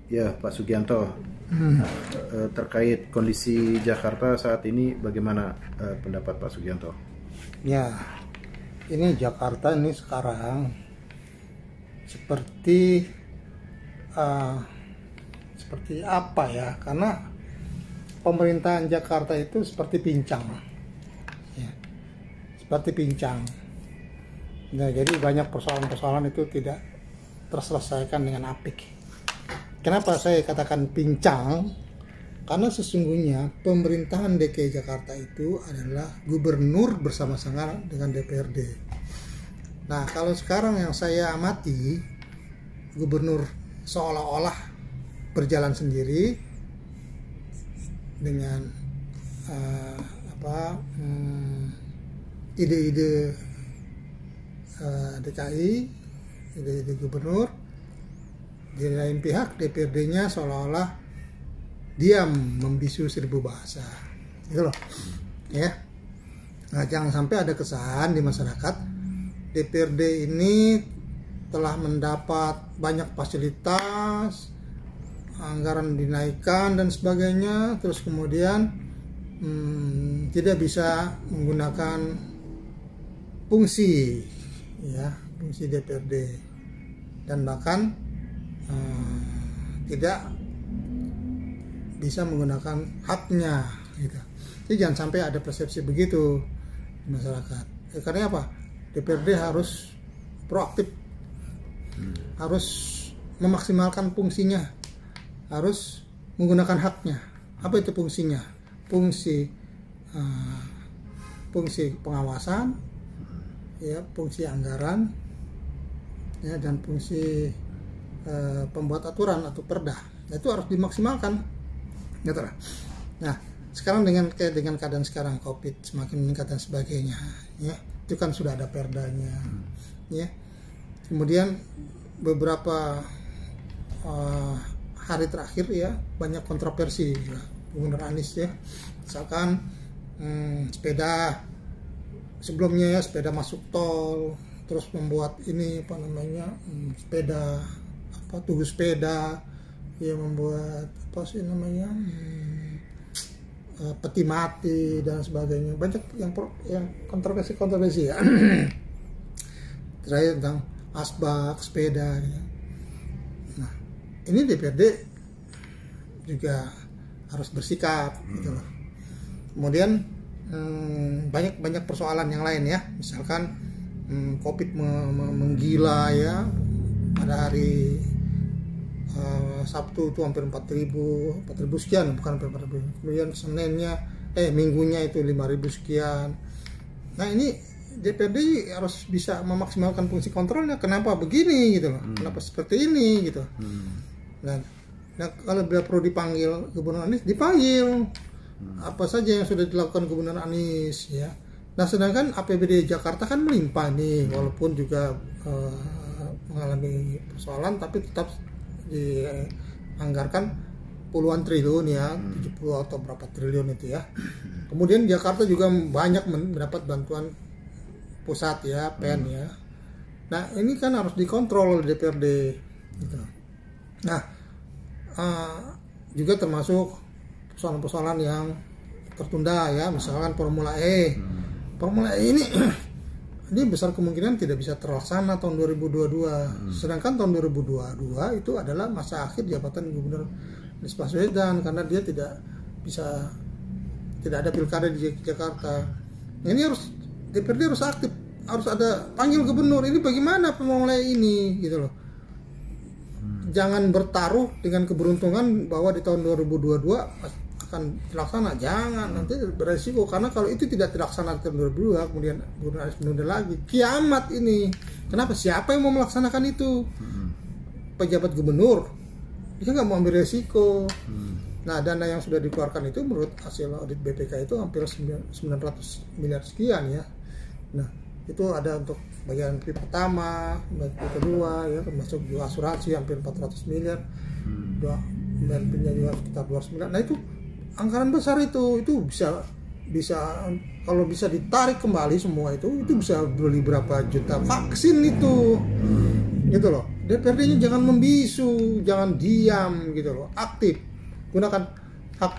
Ya, Pak Sugianto, terkait kondisi Jakarta saat ini, bagaimana pendapat Pak Sugianto? Ya, ini Jakarta ini sekarang seperti apa ya? Karena pemerintahan Jakarta itu seperti pincang, ya, seperti pincang. Nah, jadi banyak persoalan-persoalan itu tidak terselesaikan dengan apik. Kenapa saya katakan pincang? Karena sesungguhnya pemerintahan DKI Jakarta itu adalah gubernur bersama-sama dengan DPRD. Nah, kalau sekarang yang saya amati, gubernur seolah-olah berjalan sendiri dengan ide-ide DKI, ide-ide gubernur. Di lain pihak DPRD-nya seolah-olah diam membisu seribu bahasa, gitu loh, ya. Nah, jangan sampai ada kesan di masyarakat DPRD ini telah mendapat banyak fasilitas, anggaran dinaikkan dan sebagainya, terus kemudian tidak bisa menggunakan fungsi, ya, fungsi DPRD, dan bahkan tidak bisa menggunakan haknya, gitu. Jadi jangan sampai ada persepsi begitu di masyarakat. Karena apa? DPRD harus proaktif, harus memaksimalkan fungsinya, harus menggunakan haknya. Apa itu fungsinya? Fungsi pengawasan, ya, fungsi anggaran, ya, dan fungsi pembuat aturan atau perda. Itu harus dimaksimalkan, gitu lah. Nah, sekarang dengan keadaan sekarang COVID semakin meningkat dan sebagainya, ya, itu kan sudah ada perdanya, ya. Kemudian beberapa hari terakhir, ya, banyak kontroversi, ya, Gubernur Anies, ya, misalkan sepeda sebelumnya, ya, sepeda masuk tol, terus membuat ini sepeda tugu sepeda, ya, membuat peti mati dan sebagainya. Banyak yang kontroversi, ya. Terakhir tentang asbak sepeda, ya. Nah, ini DPRD juga harus bersikap, gitu loh. Kemudian banyak persoalan yang lain, ya, misalkan COVID menggila, ya, pada hari Sabtu itu hampir 4.000 sekian, bukan hampir 4.000. Kemudian minggunya itu 5.000 sekian. Nah, ini DPRD harus bisa memaksimalkan fungsi kontrolnya. Kenapa begini, gitu loh? Kenapa seperti ini, gitu? Nah, kalau bila perlu dipanggil Gubernur Anies, dipanggil. Apa saja yang sudah dilakukan Gubernur Anies, ya. Nah, sedangkan APBD Jakarta kan melimpah nih, walaupun juga mengalami persoalan, tapi tetap dianggarkan puluhan triliun, ya, 70 atau berapa triliun itu, ya. Kemudian Jakarta juga banyak mendapat bantuan pusat, ya, PEN, ya. Nah, ini kan harus dikontrol oleh DPRD, gitu. Nah, juga termasuk persoalan-persoalan yang tertunda, ya, misalkan Formula E. Formula E ini besar kemungkinan tidak bisa terlaksana tahun 2022. Sedangkan tahun 2022 itu adalah masa akhir jabatan Gubernur Anies Baswedan, karena dia tidak ada pilkada di Jakarta. Ini DPRD harus aktif, harus ada panggil gubernur. Ini bagaimana Formula E ini, gitu loh. Jangan bertaruh dengan keberuntungan bahwa di tahun 2022 akan terlaksana. Jangan, nanti beresiko, karena kalau itu tidak terlaksana tahun 2022, kemudian Gubernur Anies menunda lagi, kiamat ini. Kenapa? Siapa yang mau melaksanakan itu? Pejabat gubernur, dia nggak mau ambil resiko. Nah, dana yang sudah dikeluarkan itu menurut hasil audit BPK itu hampir 900 miliar sekian, ya. Nah, itu ada untuk bagian fee pertama, bagian kedua, ya, termasuk juga asuransi hampir 400 miliar, dan pinjam juga sekitar 200 miliar. Nah, itu anggaran besar, itu bisa kalau bisa ditarik kembali semua itu bisa beli berapa juta vaksin itu, gitu loh. DPRD-nya jangan membisu, jangan diam gitu loh, aktif, gunakan hak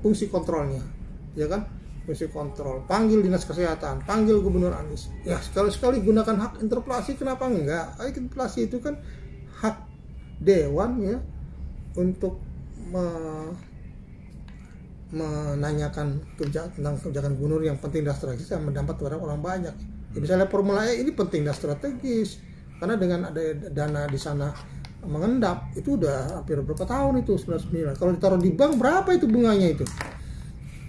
fungsi kontrolnya, ya kan, fungsi kontrol, panggil dinas kesehatan, panggil gubernur Anies, ya sekali-sekali gunakan hak interpelasi, kenapa enggak? Interpelasi itu kan hak dewan ya untuk menanyakan tentang kebijakan gubernur yang penting dan strategis yang mendapat orang banyak. Ya, misalnya Formula E ini penting dan strategis karena dengan ada dana di sana mengendap itu udah hampir berapa tahun itu 99. Kalau ditaruh di bank berapa itu bunganya itu?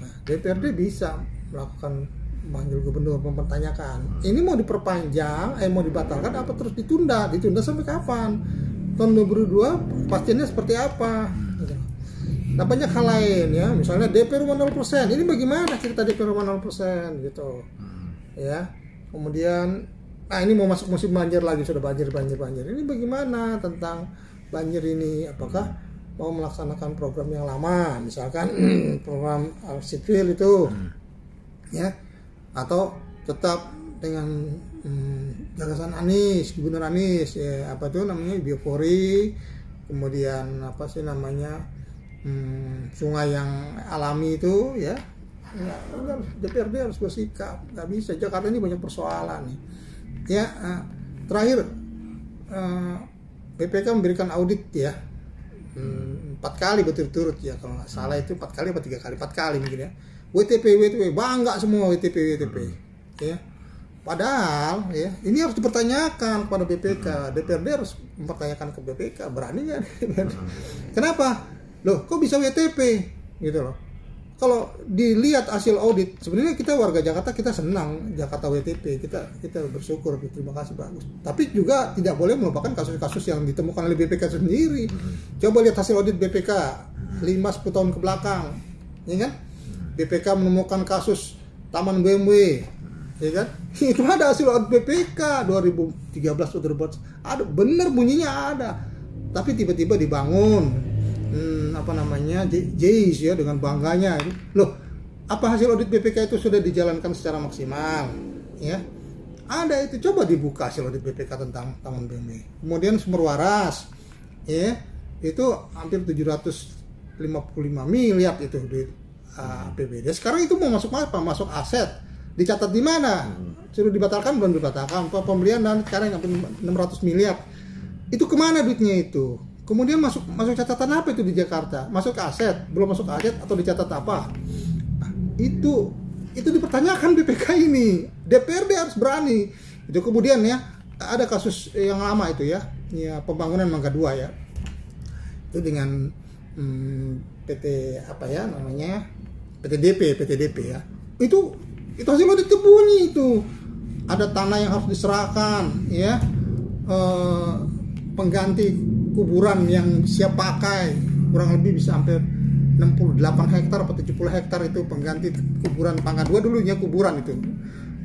Nah, DPRD bisa melakukan manggil gubernur mempertanyakan ini mau diperpanjang, mau dibatalkan apa terus ditunda sampai kapan? Tahun 2002 pastinya seperti apa? Gitu. Nah banyak hal lain ya, misalnya DP rumah 0%, ini bagaimana cerita DP rumah 0% gitu, ya. Kemudian, nah ini mau masuk musim banjir lagi, sudah banjir. Ini bagaimana tentang banjir ini? Apakah mau melaksanakan program yang lama, misalkan program sipil itu, ya, atau tetap dengan gagasan Anies, Gubernur Anies, ya apa itu namanya biopori, kemudian apa sih namanya sungai yang alami itu, ya. DPRD harus bersikap, nggak bisa. Jakarta ini banyak persoalan nih. Ya, terakhir BPK memberikan audit ya 4 kali berturut-turut ya, kalau nggak salah itu 4 kali atau 3 kali, 4 kali mungkin ya. WTP bangga semua WTP ya. Padahal ya ini harus dipertanyakan kepada BPK. DPRD harus mempertanyakan ke BPK, berani nggak? Kenapa? Loh, kok bisa WTP gitu loh? Kalau dilihat hasil audit, sebenarnya kita warga Jakarta kita senang Jakarta WTP, kita bersyukur, terima kasih, bagus. Tapi juga tidak boleh melupakan kasus-kasus yang ditemukan oleh BPK sendiri. Coba lihat hasil audit BPK 5-10 tahun ke belakang, ya kan? BPK menemukan kasus Taman BMW, ya kan? Itu ada hasil audit BPK 2013 atau 2014, ada bener bunyinya ada, tapi tiba-tiba dibangun. JIS ya dengan bangganya. Loh, apa hasil audit BPK itu sudah dijalankan secara maksimal? Ya, ada itu. Coba dibuka hasil audit BPK tentang Taman BMW. Kemudian sumber waras, ya, itu hampir 755 miliar itu duit APBD. Sekarang itu mau masuk apa? Masuk aset. Dicatat di mana? Sudah dibatalkan belum dibatalkan? Pembelian dan sekarang hampir 600 miliar. Itu kemana duitnya itu? Kemudian masuk catatan apa itu di Jakarta? Masuk ke aset, belum masuk ke aset atau dicatat apa? Itu dipertanyakan BPK ini. DPRD harus berani. Itu kemudian ya ada kasus yang lama itu ya pembangunan Mangga 2 ya. Itu dengan PT apa ya namanya? PTDP ya. Itu hasil audit itu bunyi itu. Ada tanah yang harus diserahkan ya. Pengganti kuburan yang siap pakai kurang lebih bisa hampir 68 hektar atau 70 hektar itu pengganti kuburan Mangga 2 dulunya kuburan itu.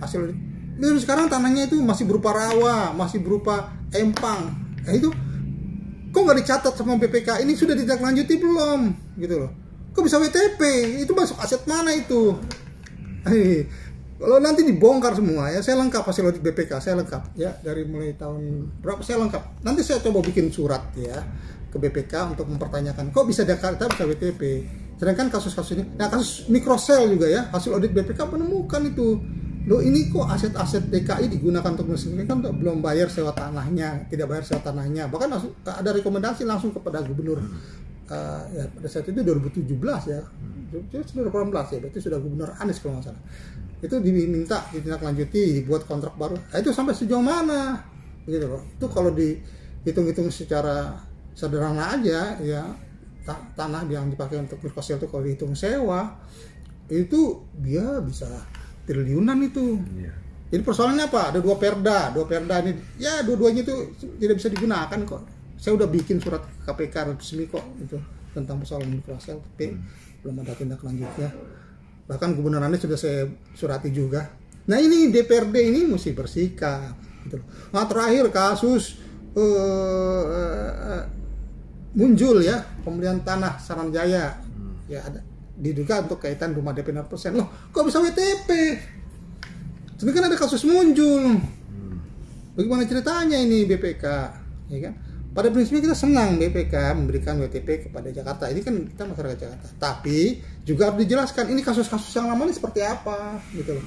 Hasil itu sekarang tanahnya itu masih berupa rawa, masih berupa empang. Nah itu kok nggak dicatat sama BPK? Ini sudah ditindaklanjuti belum? Gitu loh. Kok bisa WTP? Itu masuk aset mana itu? Kalau nanti dibongkar semua ya, saya lengkap hasil audit BPK, saya lengkap ya dari mulai tahun berapa saya lengkap. Nanti saya coba bikin surat ya ke BPK untuk mempertanyakan kok bisa Jakarta bisa WTP. Sedangkan kasus-kasus ini, nah kasus mikrosel juga ya, hasil audit BPK menemukan itu. Loh ini kok aset-aset DKI digunakan untuk kan belum bayar sewa tanahnya, tidak bayar sewa tanahnya. Bahkan ada rekomendasi langsung kepada gubernur. Ya pada saat itu 2017 ya, sudah 2018 ya, berarti sudah Gubernur Anies kalau nggak salah. Itu diminta ditindaklanjuti, dibuat kontrak baru. Nah, itu sampai sejauh mana? Gitu loh. Itu kalau dihitung-hitung secara sederhana aja ya, tanah yang dipakai untuk mikrosel itu kalau dihitung sewa itu dia bisa triliunan itu. Jadi persoalannya apa? Ada dua perda ini ya dua-duanya itu tidak bisa digunakan kok. Saya udah bikin surat KPK resmi kok itu tentang persoalan mikrosel, tapi belum ada tindak lanjutnya. Bahkan Gubernur Anies sudah saya surati juga. Nah ini DPRD ini mesti bersikap. Gitu. Nah terakhir kasus muncul ya pembelian tanah Saranjaya ya ada diduga untuk kaitan rumah DP 0%. Loh kok bisa WTP? Sebenarnya kan ada kasus muncul. Bagaimana ceritanya ini BPK, ya kan? Pada prinsipnya kita senang BPK memberikan WTP kepada Jakarta. Ini kan kita masyarakat Jakarta. Tapi juga harus dijelaskan ini kasus-kasus yang lama ini seperti apa, gitu loh.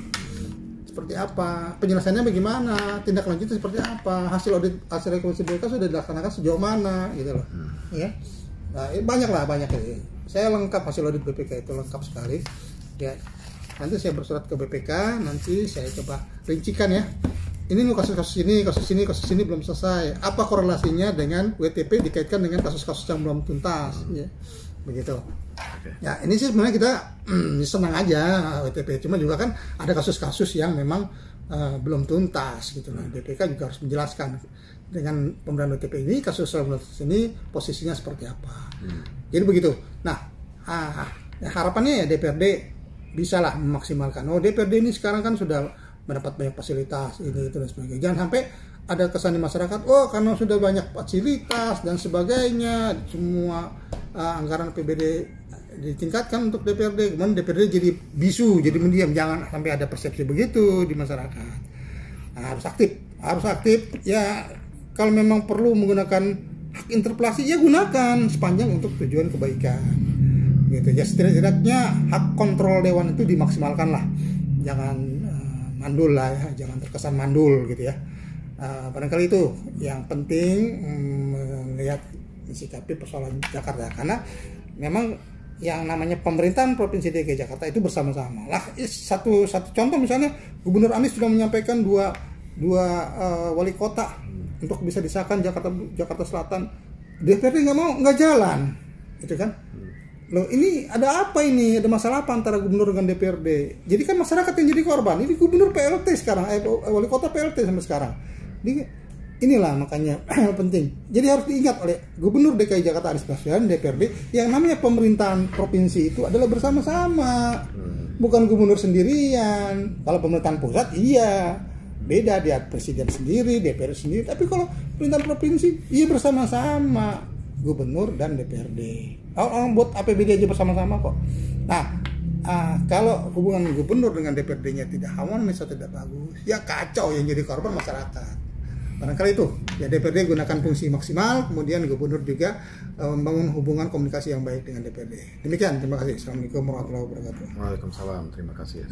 Seperti apa, penjelasannya bagaimana, tindak lanjutnya seperti apa, hasil audit, hasil rekonstruksi BPK sudah dilaksanakan sejauh mana, gitu loh. Ya. Nah, banyak. Saya lengkap hasil audit BPK itu lengkap sekali. Ya. Nanti saya bersurat ke BPK, nanti saya coba rincikan ya. Ini loh kasus ini belum selesai. Apa korelasinya dengan WTP dikaitkan dengan kasus-kasus yang belum tuntas? Ya. Begitu. Ya ini sih sebenarnya kita senang aja WTP. Cuma juga kan ada kasus-kasus yang memang belum tuntas gitu. Nah, BPK juga harus menjelaskan dengan pemberian WTP ini kasus ini posisinya seperti apa. Jadi begitu. Nah, harapannya ya DPRD bisalah memaksimalkan. Oh, DPRD ini sekarang kan sudah mendapat banyak fasilitas ini itu dan sebagainya. Jangan sampai ada kesan di masyarakat, oh karena sudah banyak fasilitas dan sebagainya, semua anggaran APBD ditingkatkan untuk DPRD, kemudian DPRD jadi bisu, jadi mendiam. Jangan sampai ada persepsi begitu di masyarakat. Nah, harus aktif. Ya kalau memang perlu menggunakan hak interpelasi ya gunakan sepanjang untuk tujuan kebaikan. Gitu ya, setidaknya hak kontrol dewan itu dimaksimalkan lah. Jangan mandul lah ya, jangan terkesan mandul gitu ya. Barangkali itu yang penting melihat sikapi persoalan Jakarta, karena memang yang namanya pemerintahan Provinsi DKI Jakarta itu bersama-sama lah. Satu contoh misalnya Gubernur Anies sudah menyampaikan dua wali kota untuk bisa disahkan Jakarta Selatan. DPRD nggak jalan, gitu kan? Loh ini ada apa ini? Ada masalah apa antara gubernur dengan DPRD? Jadi kan masyarakat yang jadi korban. Ini gubernur PLT sekarang, wali kota PLT sampai sekarang. Inilah makanya penting. Jadi harus diingat oleh Gubernur DKI Jakarta Anies Baswedan, DPRD, yang namanya pemerintahan provinsi itu adalah bersama-sama. Bukan gubernur sendirian. Kalau pemerintahan pusat iya, beda, dia presiden sendiri, DPR sendiri. Tapi kalau pemerintahan provinsi iya bersama-sama, gubernur dan DPRD. Orang buat APBD aja bersama-sama kok. Nah, kalau hubungan gubernur dengan DPRD-nya tidak harmonis atau tidak bagus, ya kacau, yang jadi korban masyarakat. Barangkali itu, ya DPRD gunakan fungsi maksimal, kemudian gubernur juga membangun hubungan komunikasi yang baik dengan DPRD. Demikian, terima kasih. Assalamualaikum warahmatullahi wabarakatuh. Waalaikumsalam, terima kasih.